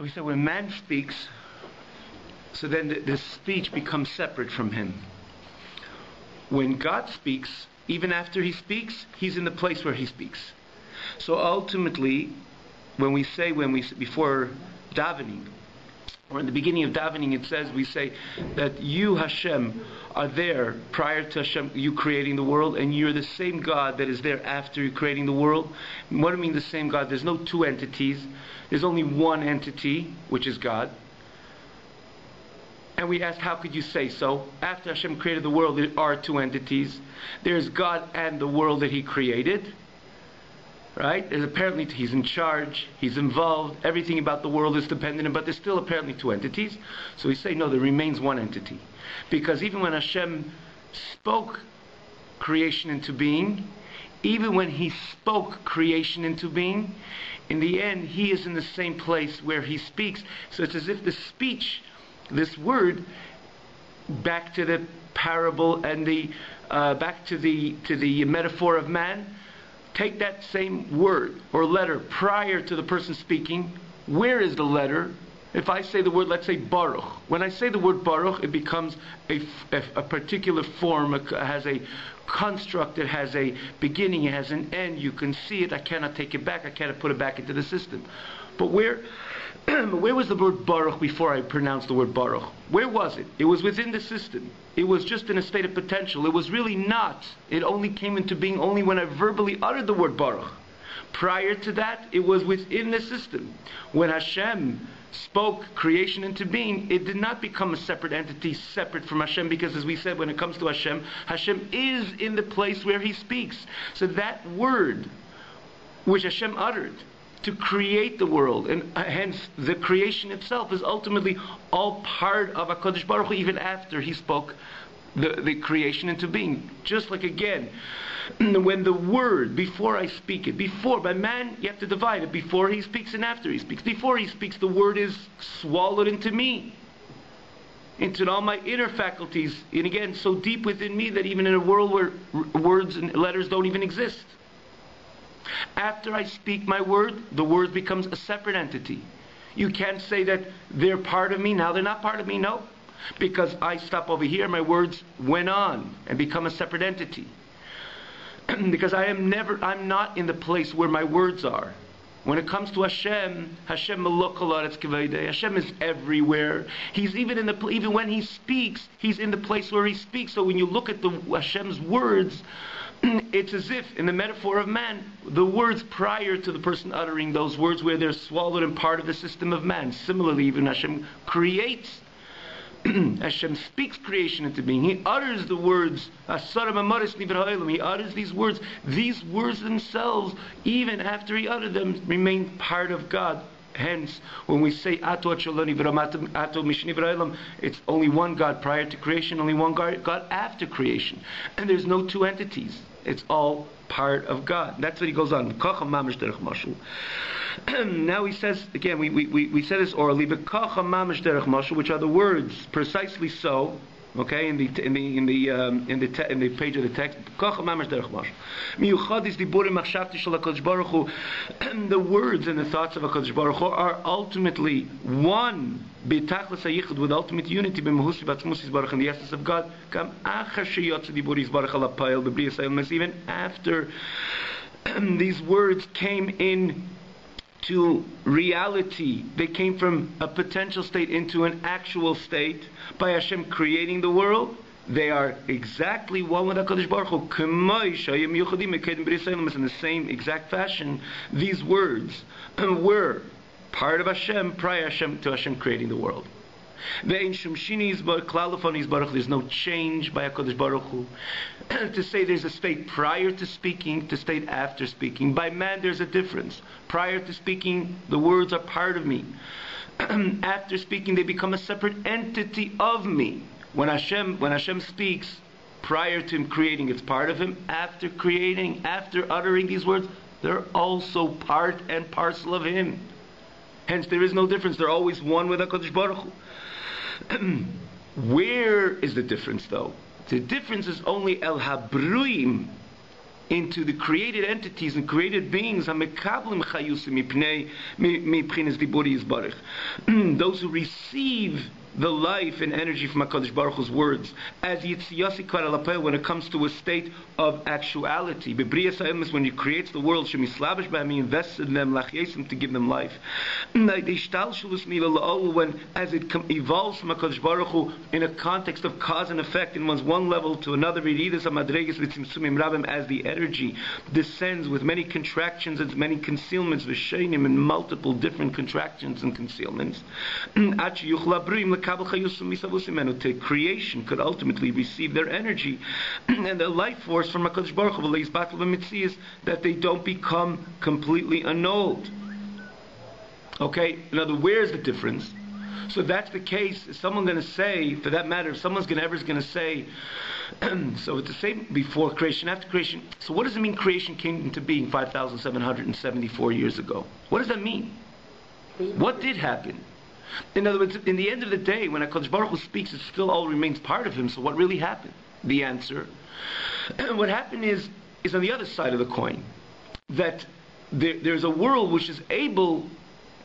So we said when man speaks, so then the speech becomes separate from him. When God speaks, even after he speaks, he's in the place where he speaks. So ultimately, before davening, or in the beginning of davening, it says, we say that you, Hashem, are there prior to Hashem, you creating the world, and you're the same God that is there after you creating the world. What do I mean the same God? There's no two entities. There's only one entity, which is God. And we ask, how could you say so? After Hashem created the world, there are two entities. There's God and the world that He created. Right? There's apparently, He's in charge, He's involved, everything about the world is dependent, but there's still apparently two entities. So we say, no, there remains one entity. Because even when Hashem spoke creation into being, even when He spoke creation into being, in the end, He is in the same place where He speaks. So it's as if the speech, this word, back to the parable and back to the metaphor of man, take that same word or letter prior to the person speaking. Where is the letter? If I say the word, let's say Baruch. When I say the word Baruch, it becomes a particular form. It has a construct. It has a beginning. It has an end. You can see it. I cannot take it back. I cannot put it back into the system. But where was the word Baruch before I pronounced the word Baruch? Where was it? It was within the system. It was just in a state of potential. It was really not. It only came into being only when I verbally uttered the word Baruch. Prior to that, it was within the system. When Hashem spoke creation into being, it did not become a separate entity, separate from Hashem, because as we said, when it comes to Hashem, Hashem is in the place where He speaks. So that word, which Hashem uttered, to create the world, and hence the creation itself is ultimately all part of HaKadosh Baruch Hu, even after He spoke the creation into being. Just like again, when the word, before I speak it, by man you have to divide it, before he speaks and after he speaks. Before he speaks, the word is swallowed into me, into all my inner faculties, and again, so deep within me that even in a world where words and letters don't even exist. After I speak my word, the word becomes a separate entity. You can't say that they're part of me, now they're not part of me, no. Because I stop over here, my words went on and become a separate entity. Because I'm not in the place where my words are. When it comes to Hashem, Hashem is everywhere. He's even when He speaks, He's in the place where He speaks. So when you look at Hashem's words, it's as if, in the metaphor of man, the words prior to the person uttering those words, where they're swallowed and part of the system of man. Similarly, even Hashem creates, Hashem speaks creation into being. He utters the words, He utters these words. These words themselves, even after He uttered them, remain part of God. Hence, when we say it's only one God prior to creation, only one God after creation. And there's no two entities. It's all part of God. That's what he goes on. Now he says, again, we said this orally, which are the words precisely so. Okay, in the page of the text, the words and the thoughts of HaKadosh Baruch Hu are ultimately one, with ultimate unity in the essence of God. Even after these words came in to reality, they came from a potential state into an actual state by Hashem creating the world. They are exactly one with HaKadosh Baruch Hu. In the same exact fashion, these words were part of Hashem prior to Hashem creating the world. There's no change by HaKadosh Baruch Hu. To say there's a state prior to speaking, to state after speaking. By man there's a difference. Prior to speaking, the words are part of me. After speaking, they become a separate entity of me. When Hashem speaks, prior to Him creating, it's part of Him. After creating, after uttering these words, they're also part and parcel of Him. Hence there is no difference. They're always one with HaKadosh Baruch Hu. Where is the difference though? The difference is only El Habruim. into the created entities and created beings, those who receive the life and energy from HaKadosh Baruch Hu's words, as Yitziyasi Kvar Alapel, when it comes to a state of actuality. When He creates the world, He invests in them, to give them life. When, as it evolves from HaKadosh Baruch Hu in a context of cause and effect, in one's one level to another, as the energy descends with many contractions and many concealments, and multiple different contractions and concealments, to creation could ultimately receive their energy and their life force from HaKadosh Baruch Hu, that they don't become completely annulled. Okay? In other words, where's the difference? So if that's the case, is someone going to say, for that matter, if someone's going to say, so it's the same before creation, after creation. So what does it mean creation came into being 5,774 years ago? What does that mean? What did happen? In other words, in the end of the day, when HaKadosh Baruch Hu speaks, it still all remains part of Him. So what really happened? The answer. What happened is on the other side of the coin. That there's a world which is able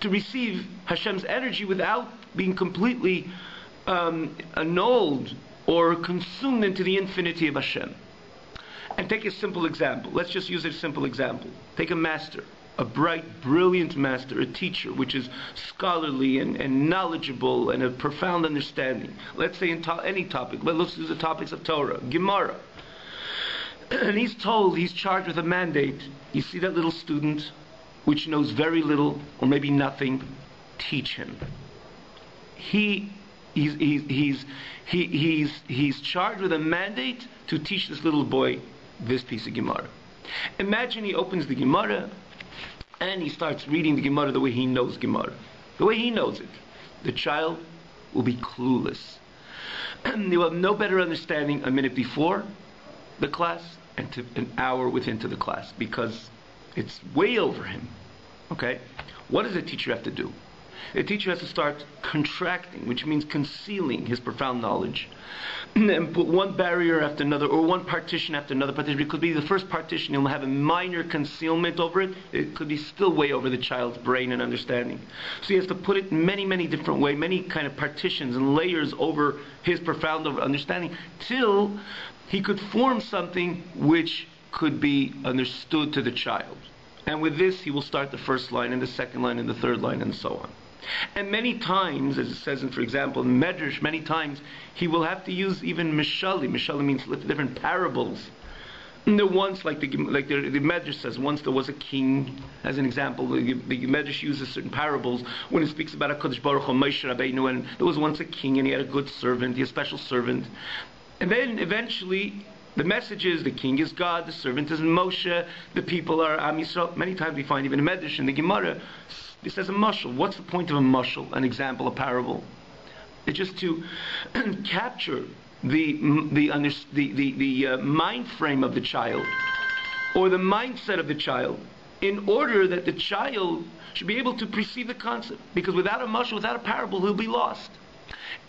to receive Hashem's energy without being completely annulled or consumed into the infinity of Hashem. And take a simple example. Let's just use a simple example. Take a master. A bright, brilliant master, a teacher, which is scholarly and knowledgeable and a profound understanding. Let's say in any topic. Let's use the topics of Torah, Gemara. And he's charged with a mandate. You see that little student, which knows very little or maybe nothing, teach him. He's charged with a mandate to teach this little boy this piece of Gemara. Imagine he opens the Gemara and he starts reading the Gemara the way he knows Gemara, the way he knows it. The child will be clueless. He will have no better understanding a minute before the class and to an hour within to the class, because it's way over him. Okay? What does a teacher have to do? A teacher has to start contracting, which means concealing his profound knowledge, and put one barrier after another, or one partition after another partition. It could be the first partition, he'll have a minor concealment over it. It could be still way over the child's brain and understanding. So he has to put it in many, many different ways, many kind of partitions and layers over his profound understanding, till he could form something which could be understood to the child. And with this, he will start the first line and the second line and the third line and so on. And many times, as it says in, for example, in Medrash, many times he will have to use even mishali. Mishali means different parables. And there once, like the Medrash says, once there was a king, as an example. The Medrash uses certain parables when it speaks about HaKadosh Baruch Hu, Moshe Rabbeinu, and there was once a king and he had a good servant, he had a special servant. And then eventually, the message is the king is God, the servant is Moshe, the people are Am Yisrael. Many times we find even a Medrash in the Gemara, it says a mashal. What's the point of a mashal, an example, a parable? It's just to capture the mind frame of the child, or the mindset of the child, in order that the child should be able to perceive the concept. Because without a mashal, without a parable, he'll be lost.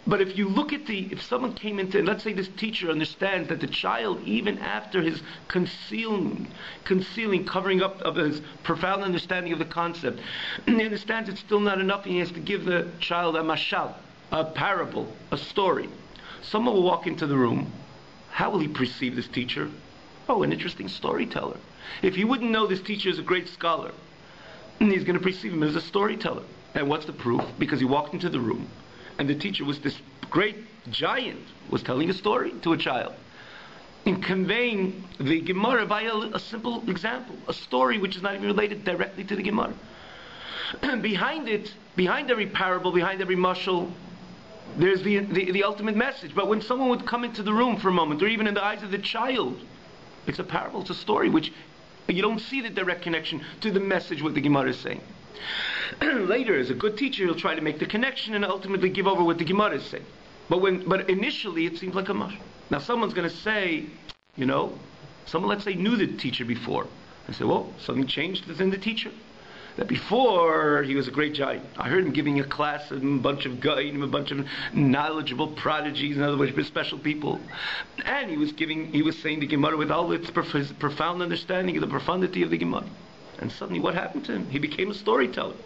But if you look at if someone came into, let's say this teacher understands that the child, even after his concealing, covering up of his profound understanding of the concept, he understands it's still not enough, and he has to give the child a mashal, a parable, a story. Someone will walk into the room. How will he perceive this teacher? Oh, an interesting storyteller. If he wouldn't know this teacher is a great scholar, he's going to perceive him as a storyteller. And what's the proof? Because he walked into the room, and the teacher was this great giant, was telling a story to a child, in conveying the Gemara via a simple example, a story which is not even related directly to the Gemara. Behind it, behind every parable, behind every mashal, there's the ultimate message. But when someone would come into the room for a moment, or even in the eyes of the child, it's a parable, it's a story, which you don't see the direct connection to the message what the Gemara is saying. Later, as a good teacher, he'll try to make the connection and ultimately give over what the Gemara is saying. But initially, it seems like a mashal. Now, someone's going to say, someone, let's say, knew the teacher before. I say, well, something changed within the teacher. that before he was a great giant. I heard him giving a class of a bunch of goyim, a bunch of knowledgeable prodigies, in other words, special people. And he was saying the Gemara with all its profound understanding of the profundity of the Gemara. And suddenly what happened to him? He became a storyteller.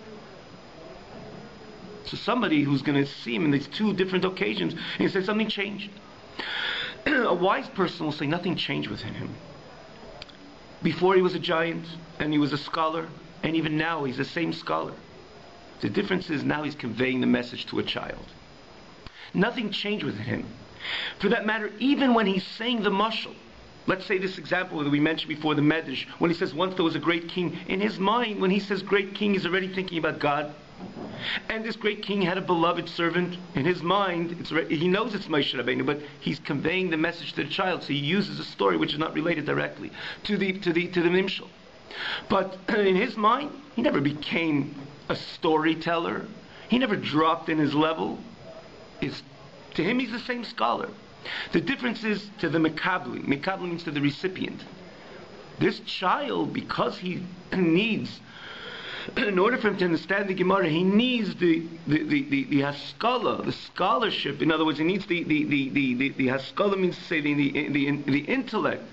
So somebody who's going to see him in these two different occasions, and he said something changed. A wise person will say nothing changed within him. Before he was a giant, and he was a scholar, and even now he's the same scholar. The difference is now he's conveying the message to a child. Nothing changed within him. For that matter, even when he's saying the mashal, let's say this example that we mentioned before, the Medrash, when he says once there was a great king, in his mind, when he says great king, he's already thinking about God. And this great king had a beloved servant. In his mind, he knows it's Moshe Rabbeinu, but he's conveying the message to the child, so he uses a story which is not related directly to the nimshal. But in his mind, he never became a storyteller. He never dropped in his level. To him, he's the same scholar. The difference is to the mekabli. Mekabli means to the recipient. This child, because he needs, in order for him to understand the Gemara, he needs the haskalah, the scholarship. In other words, he needs the haskalah means to say the intellect,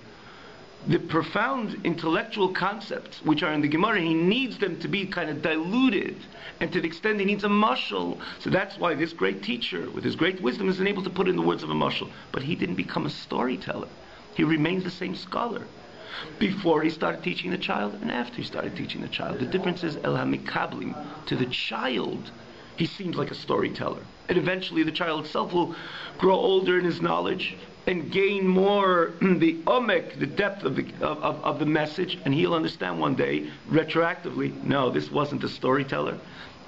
the profound intellectual concepts which are in the Gemara. He needs them to be kind of diluted, and to the extent he needs a mashal. So that's why this great teacher, with his great wisdom, is able to put in the words of a mashal. But he didn't become a storyteller. He remains the same scholar. Before he started teaching the child and after he started teaching the child. The difference is El HaMikablim. To the child, he seems like a storyteller. And eventually the child itself will grow older in his knowledge and gain more the omek, the depth of the message, and he'll understand one day, retroactively, no, this wasn't a storyteller.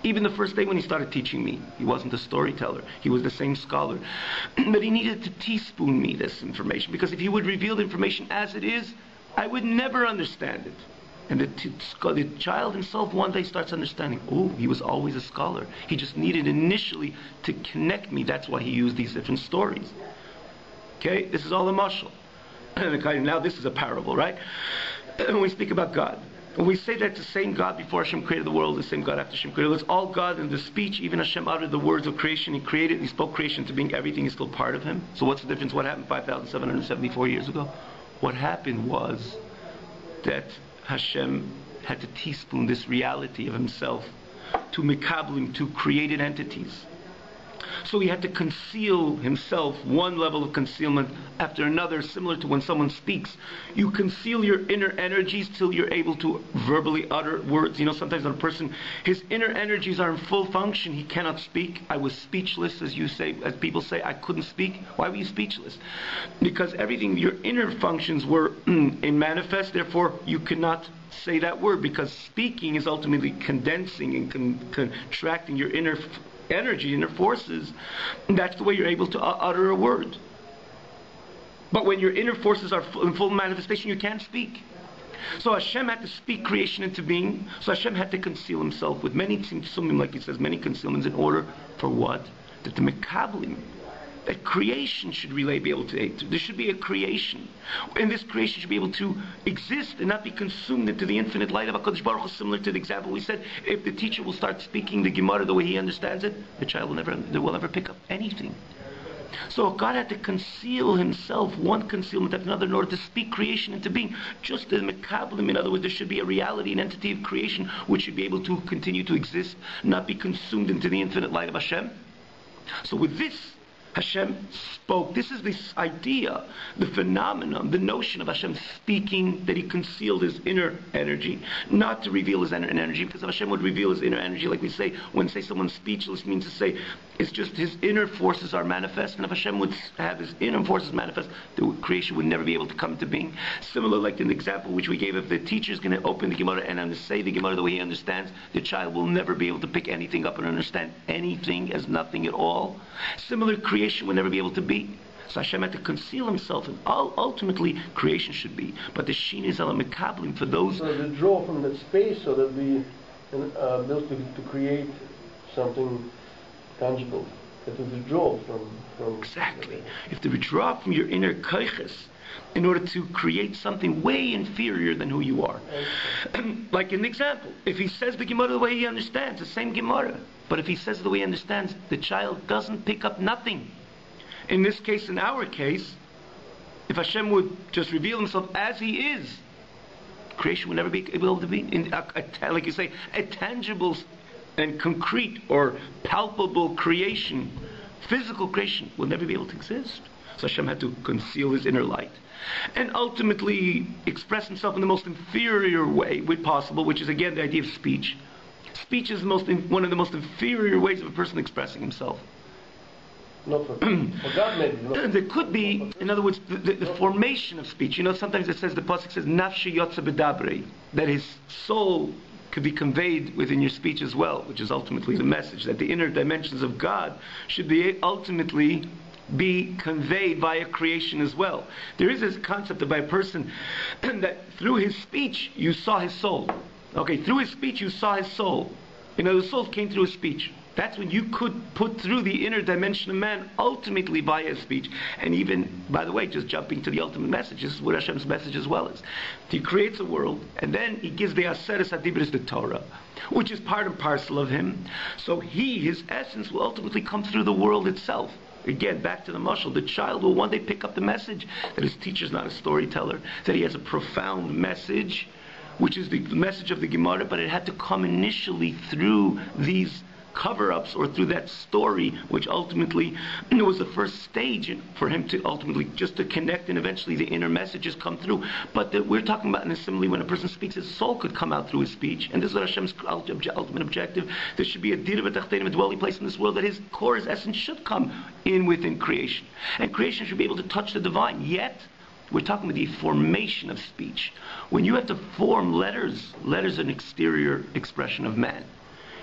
Even the first day when he started teaching me, he wasn't a storyteller. He was the same scholar. But he needed to teaspoon me this information, because if he would reveal the information as it is, I would never understand it. And the child himself one day starts understanding, oh, he was always a scholar. He just needed initially to connect me. That's why he used these different stories. Okay, this is all a mashal. Now this is a parable, right? When we speak about God, when we say that the same God before Hashem created the world, the same God after Hashem created, it's all God in the speech. Even Hashem uttered the words of creation. He created, he spoke creation to being everything is still part of him. So what's the difference? What happened 5,774 years ago? What happened was that Hashem had to teaspoon this reality of himself to mikablim, to created entities. So he had to conceal himself, one level of concealment after another, similar to when someone speaks. You conceal your inner energies till you're able to verbally utter words. You know, sometimes when a person, his inner energies are in full function, he cannot speak. I was speechless, as people say, I couldn't speak. Why were you speechless? Because everything, your inner functions were in manifest, therefore you could not say that word, because speaking is ultimately condensing and contracting your inner energy, inner forces, and that's the way you're able to utter a word. But when your inner forces are in full manifestation, you can't speak. So Hashem had to speak creation into being. So Hashem had to conceal himself with many tzimtzumim, like he says, many concealments, in order for what? That the mekablim, that creation should really be able to, there should be a creation, and this creation should be able to exist and not be consumed into the infinite light of HaKadosh Baruch Hu. Similar to the example we said, if the teacher will start speaking the Gemara the way he understands it, the child will never pick up anything. So God had to conceal himself, one concealment after another, in order to speak creation into being. Just as Mekablim, in other words, there should be a reality, an entity of creation, which should be able to continue to exist, not be consumed into the infinite light of Hashem. So with this, Hashem spoke. This is this idea, the phenomenon, the notion of Hashem speaking, that he concealed his inner energy, not to reveal his inner energy, because if Hashem would reveal his inner energy, like we say, when say someone's speechless, means to say it's just his inner forces are manifest, and if Hashem would have his inner forces manifest, the creation would never be able to come to being. Similar, like in the example which we gave, if the teacher is going to open the Gemara and say the Gemara the way he understands, the child will never be able to pick anything up and understand anything as nothing at all. Similar, creation would never be able to be. So Hashem had to conceal himself, and ultimately creation should be. But the Shin is ala mekablim for those. So to draw from that space, so that we can build to create something tangible. to withdraw from Exactly. You have to withdraw from your inner koiches in order to create something way inferior than who you are. Like an example, if he says the Gemara the way he understands, the same Gemara, but if he says the way he understands, the child doesn't pick up nothing. In this case, in our case, if Hashem would just reveal himself as he is, creation would never be able to be, like you say, a tangible and concrete or palpable creation, physical creation, will never be able to exist. So Hashem had to conceal his inner light and ultimately express himself in the most inferior way possible, which is again the idea of speech. Speech is one of the most inferior ways of a person expressing himself. Not for God, maybe. There could be, in other words, the formation of speech. You know, sometimes it says, the pasuk says, "Nafshi yotza bedabrei," that his soul could be conveyed within your speech as well, which is ultimately the message that the inner dimensions of God should be ultimately be conveyed via creation as well. There is this concept of by a person that through his speech you saw his soul. Okay, through his speech you saw his soul. You know, the soul came through his speech. That's when you could put through the inner dimension of man ultimately via his speech. And even, by the way, just jumping to the ultimate message, this is what Hashem's message as well is. He creates a world, and then he gives the Aseres HaDibros, the Torah, which is part and parcel of him. So his essence will ultimately come through the world itself. Again, back to the mashal, the child will one day pick up the message that his teacher's not a storyteller, that he has a profound message, which is the message of the Gemara, but it had to come initially through these cover-ups or through that story, which ultimately was the first stage for him to ultimately just to connect, and eventually the inner messages come through. But we're talking about in a simile, when a person speaks, his soul could come out through his speech, and this is what Hashem's ultimate objective. There should be a dir v'tachtenim, a dwelling place in this world, that his core, his essence should come in within creation, and creation should be able to touch the divine. Yet we're talking about the formation of speech. When you have to form letters are an exterior expression of man.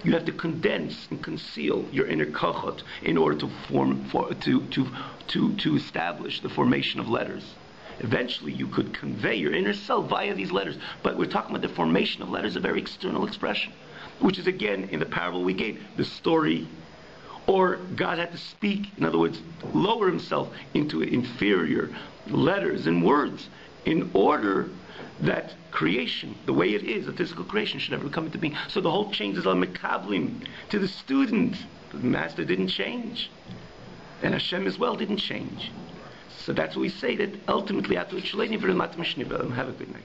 You have to condense and conceal your inner kochot in order to establish the formation of letters. Eventually, you could convey your inner self via these letters. But we're talking about the formation of letters, a very external expression, which is again in the parable we gave, the story. Or God had to speak, in other words, lower himself into inferior letters and words in order that creation, the way it is, the physical creation, should never come into being. So the whole change is on Mekablim to the student. The master didn't change, and Hashem as well didn't change. So that's what we say, that ultimately, have a good night.